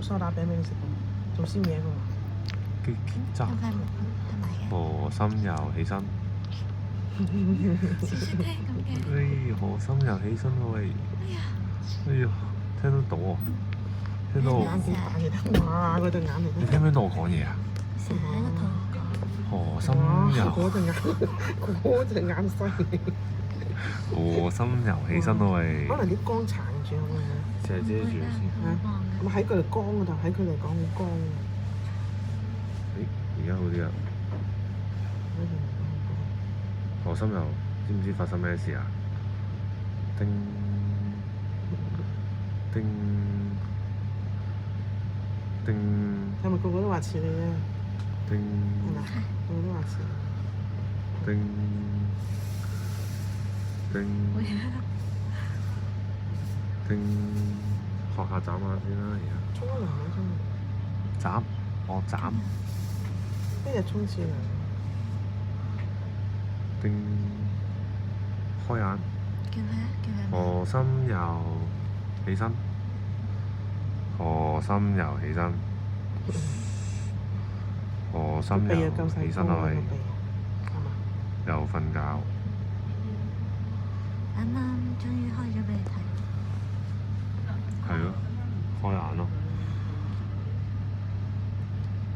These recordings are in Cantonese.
梳打餅俾你食喎，做宵夜嘅喎。結汁。有塊木同埋嘅。河心又起身。小雪聽咁嘅。喂，河心又起身喎喂！哎呀！哎呀，聽得到喎，聽到我。眼幾大嘅，哇！嗰對眼嚟你聽唔聽到我講嘢啊？成日喺個肚講。河心又嗰隻眼犀利。河心又起身咯喂！可能啲光撐住我嘅。借遮住先。咁喺佢哋光嗰度，喺佢哋講好光嘅。誒，而家好啲啊！河心又知唔知發生咩事啊？叮叮叮。係咪個個都話似你咧？叮。係咪？個個都話似。叮叮叮，學下斬下先啦，而家。沖涼啦，真係。斬，我斬。一日沖次涼。叮，開眼。叫佢啊！叫佢。河心又起身，河心又起身，河心又起身啦喂！又瞓覺。啱啱終於開咗俾你睇。係咯，開眼咯。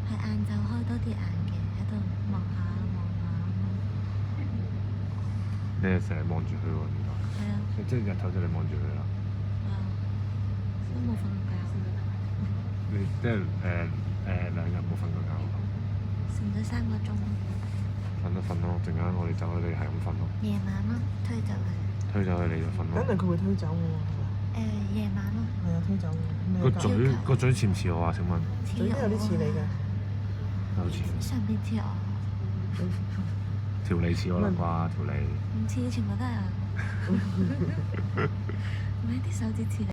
係晏晝開多啲眼嘅，喺度望下望下。你係成日望住佢喎，點解？係啊。即係日頭就你望住佢啦。係啊。都冇瞓覺。你即係2日冇瞓過覺。瞓咗3個鐘。瞓都瞓咯，陣間我哋走，你係咁瞓咯。夜晚咯，推走佢。推走佢你就瞓咯。肯定佢會推走我喎，係嘛？夜晚咯。係啊，推走我。個嘴似唔似我啊？請問？嘴都有啲似你嘅。有似。上邊似我。條脷似我啦啩，條脷。唔似，全部都係我。唔係啲手指似你。